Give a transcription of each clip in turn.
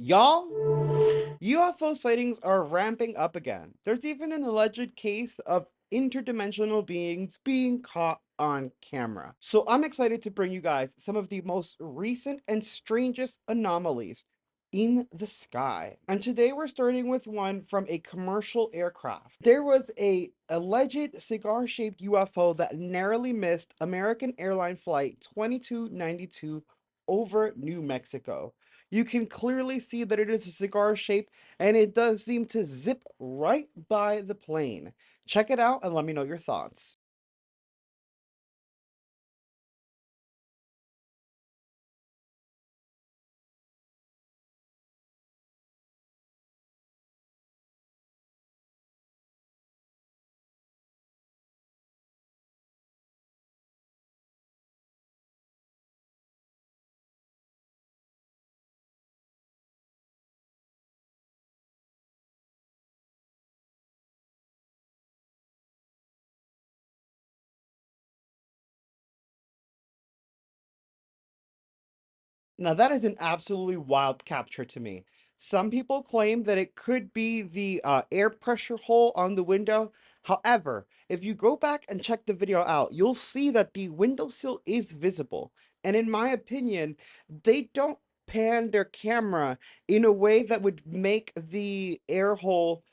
Y'all, UFO sightings are ramping up again. There's even an alleged case of interdimensional beings being caught on camera. So I'm excited to bring you guys some of the most recent and strangest anomalies in the sky. And today we're starting with one from a commercial aircraft. There was a alleged cigar-shaped UFO that narrowly missed American airline flight 2292 over New Mexico. You can clearly see that it is a cigar shape, and it does seem to zip right by the plane. Check it out and let me know your thoughts. Now that is an absolutely wild capture to me. Some people claim that it could be the air pressure hole on the window. However, if you go back and check the video out, you'll see that the windowsill is visible. And in my opinion, they don't pan their camera in a way that would make the air hole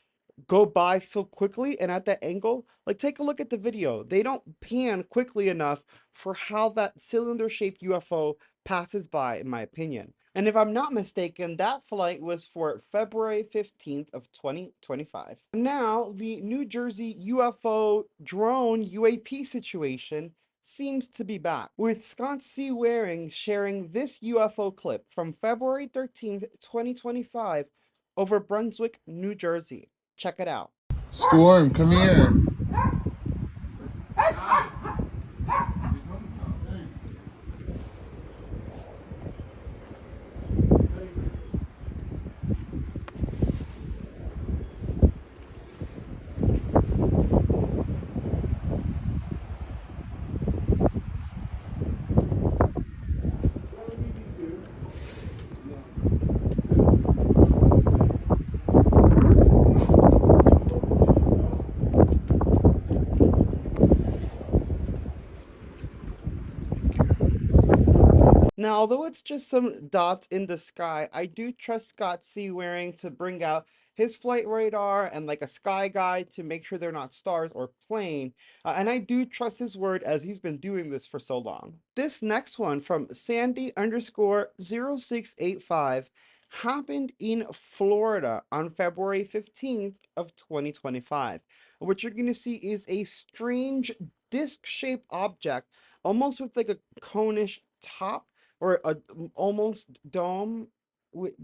go by so quickly and at that angle. Like, take a look at the video. They don't pan quickly enough for how that cylinder-shaped UFO passes by, in my opinion. And if I'm not mistaken, that flight was for February 15th of 2025. Now, the New Jersey UFO drone UAP situation seems to be back, with Scott C. Waring sharing this UFO clip from February 13th, 2025 over Brunswick, New Jersey. Check it out. Storm, come here. Now, although it's just some dots in the sky, I do trust Scott C. Waring to bring out his flight radar and like a sky guide to make sure they're not stars or plane. And I do trust his word as he's been doing this for so long. This next one from Sandy underscore 0685 happened in Florida on February 15th of 2025. What you're going to see is a strange disc-shaped object, almost with like a conish top or a almost dome with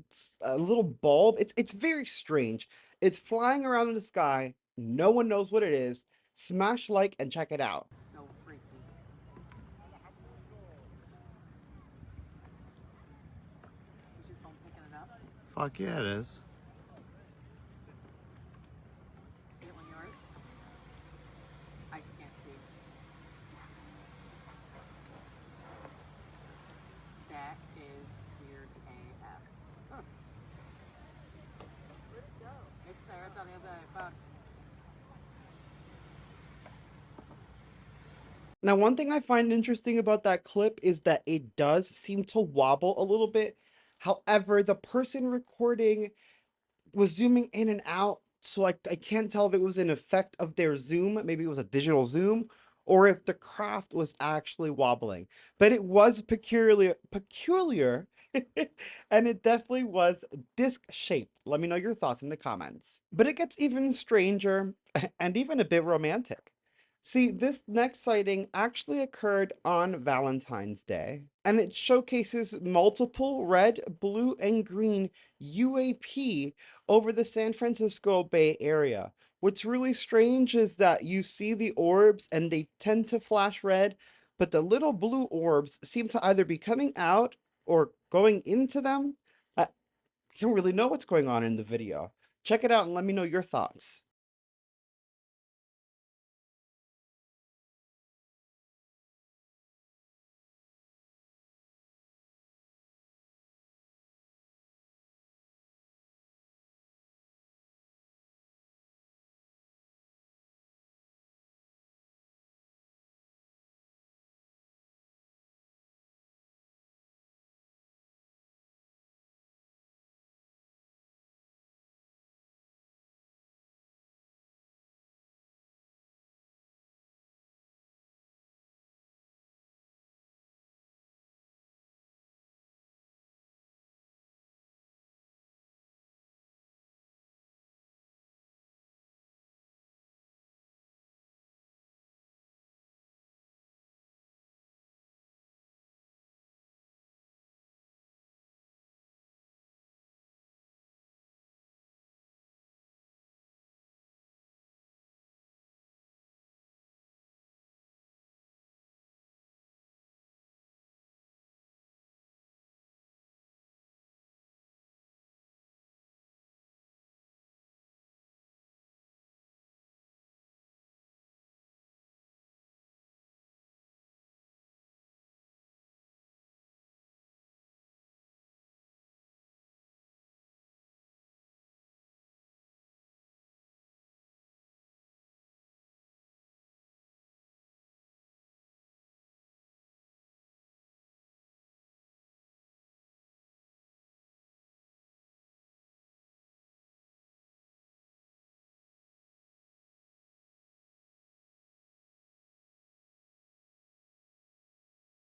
a little bulb. It's very strange. It's flying around in the sky. No one knows what it is. Smash like and check it out. So freaky. Is your phone picking it up? Fuck yeah, it is. Is it one yours? I can't see. That is weird AF. Huh. Where'd it go? It's there. It's on the other side of the phone. Now, one thing I find interesting about that clip is that it does seem to wobble a little bit. However, the person recording was zooming in and out, so I can't tell if it was an effect of their zoom, maybe it was a digital zoom, or if the craft was actually wobbling. But it was peculiar, and it definitely was disc-shaped. Let me know your thoughts in the comments. But it gets even stranger and even a bit romantic. See, this next sighting actually occurred on Valentine's Day, and it showcases multiple red, blue, and green UAP over the San Francisco Bay Area. What's really strange is that you see the orbs and they tend to flash red, but the little blue orbs seem to either be coming out or going into them. I don't really know what's going on in the video. Check it out and let me know your thoughts.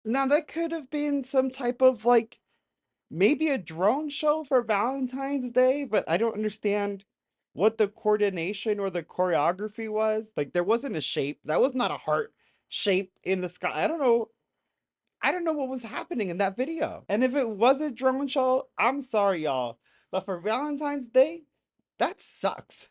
Now that could have been some type of like maybe a drone show for Valentine's Day, but I don't understand what the coordination or the choreography was. Like there wasn't a shape. That was not a heart shape in the sky. I don't know. I don't know what was happening in that video. And if it was a drone show, I'm sorry, y'all. But for Valentine's Day, that sucks.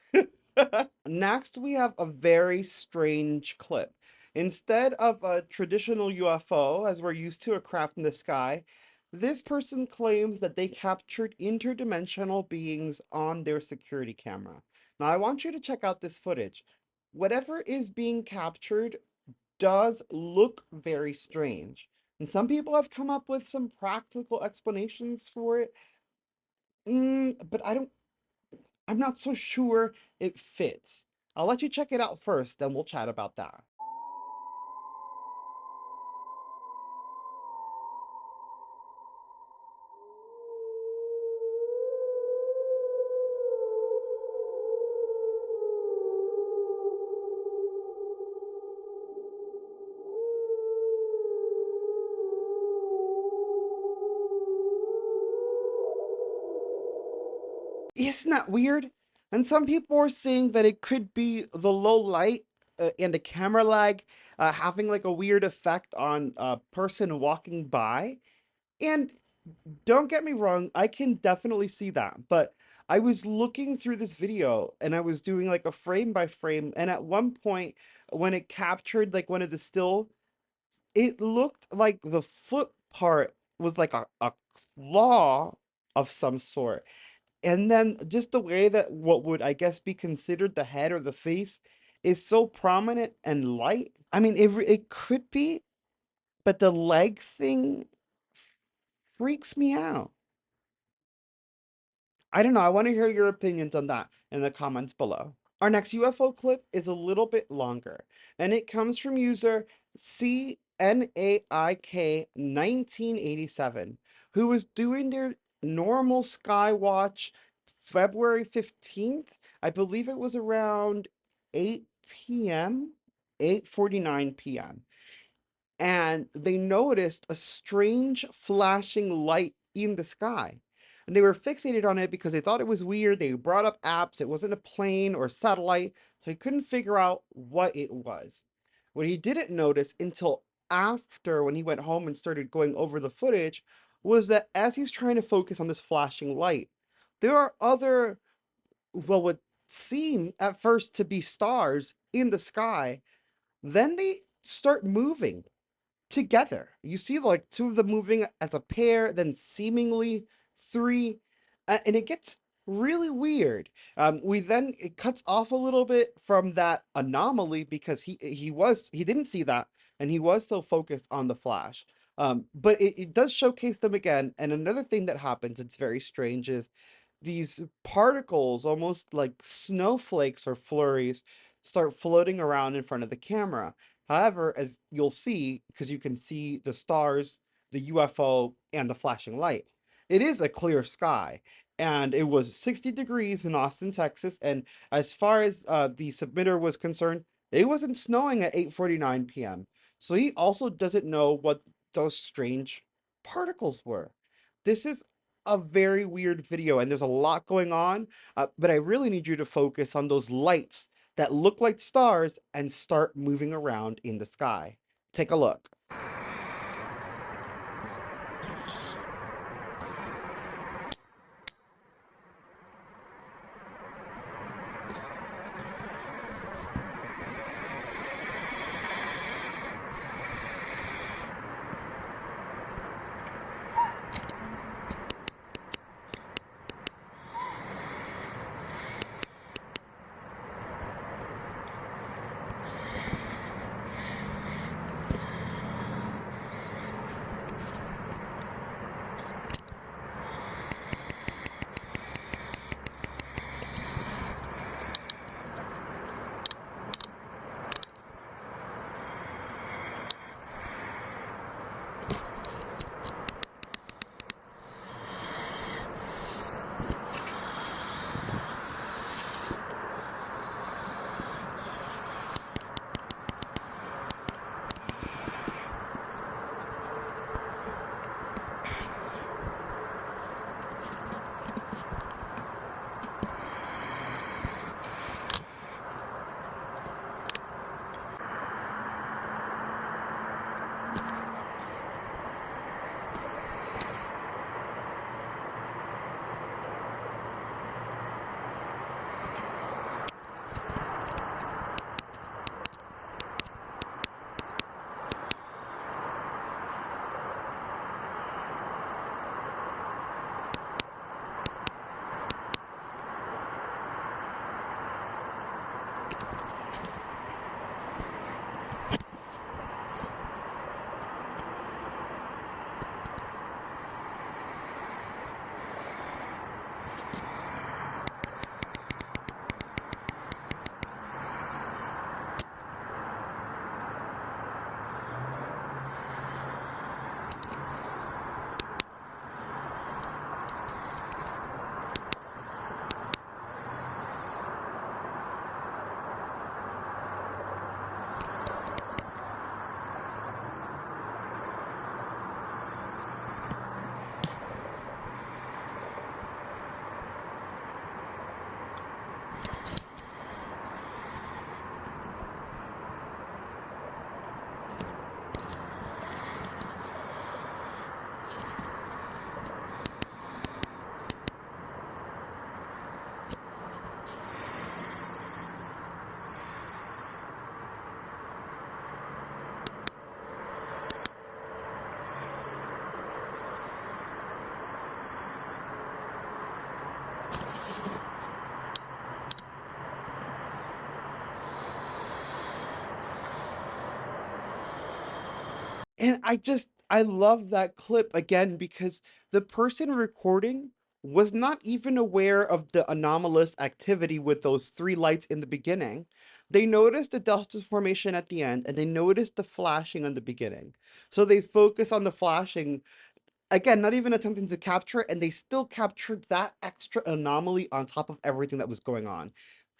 Next, we have a very strange clip. Instead of a traditional UFO, as we're used to, a craft in the sky, this person claims that they captured interdimensional beings on their security camera. Now, I want you to check out this footage. Whatever is being captured does look very strange. And some people have come up with some practical explanations for it. But I'm not so sure it fits. I'll let you check it out first, then we'll chat about that. Isn't that weird? And some people are saying that it could be the low light and the camera lag having like a weird effect on a person walking by. And don't get me wrong, I can definitely see that. But I was looking through this video and I was doing like a frame by frame. And at one point, when it captured like one of the still, it looked like the foot part was like a claw of some sort. And then just the way that what would, I guess, be considered the head or the face is so prominent and light. I mean, it could be, but the leg thing freaks me out. I don't know. I want to hear your opinions on that in the comments below. Our next UFO clip is a little bit longer, and it comes from user CNAIK 1987, who was doing their normal Skywatch February 15th. I believe it was around 8 p.m., 8:49 p.m. And they noticed a strange flashing light in the sky. And they were fixated on it because they thought it was weird. They brought up apps. It wasn't a plane or satellite, so he couldn't figure out what it was. What he didn't notice until after, when he went home and started going over the footage, was that as he's trying to focus on this flashing light, there are other, well, what seem at first to be stars in the sky. Then they start moving together. You see like two of them moving as a pair, then seemingly three, and it gets really weird. We then it cuts off a little bit from that anomaly because he didn't see that and he was so focused on the flash. But it does showcase them again. And another thing that happens, it's very strange, is these particles, almost like snowflakes or flurries, start floating around in front of the camera. However, as you'll see, because you can see the stars, the UFO, and the flashing light, it is a clear sky. And it was 60 degrees in Austin, Texas. And as far as the submitter was concerned, it wasn't snowing at 8:49 p.m. So he also doesn't know what those strange particles were. This is a very weird video, and there's a lot going on, but I really need you to focus on those lights that look like stars and start moving around in the sky. Take a look. And I love that clip again because the person recording was not even aware of the anomalous activity with those three lights in the beginning. They noticed the delta formation at the end and they noticed the flashing on the beginning. So they focus on the flashing again, not even attempting to capture it, and they still captured that extra anomaly on top of everything that was going on.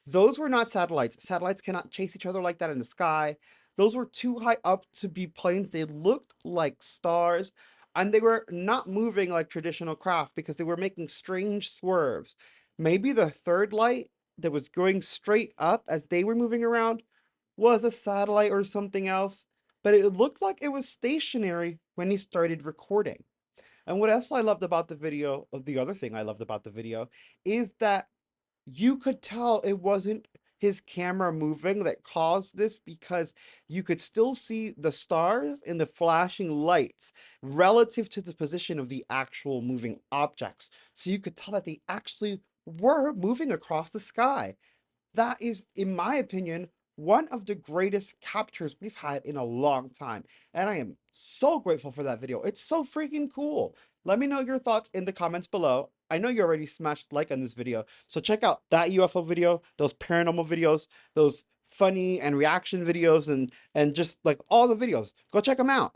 Those were not satellites. Satellites cannot chase each other like that in the sky. Those were too high up to be planes. They looked like stars, and they were not moving like traditional craft because they were making strange swerves. Maybe the third light that was going straight up as they were moving around was a satellite or something else, but it looked like it was stationary when he started recording. And what else I loved about the video, or the other thing I loved about the video, is that you could tell it wasn't his camera moving that caused this because you could still see the stars and the flashing lights relative to the position of the actual moving objects. So you could tell that they actually were moving across the sky. That is, in my opinion, one of the greatest captures we've had in a long time. And I am so grateful for that video. It's so freaking cool. Let me know your thoughts in the comments below. I know you already smashed like on this video, so check out that UFO video, those paranormal videos, those funny and reaction videos, and just like all the videos. Go check them out.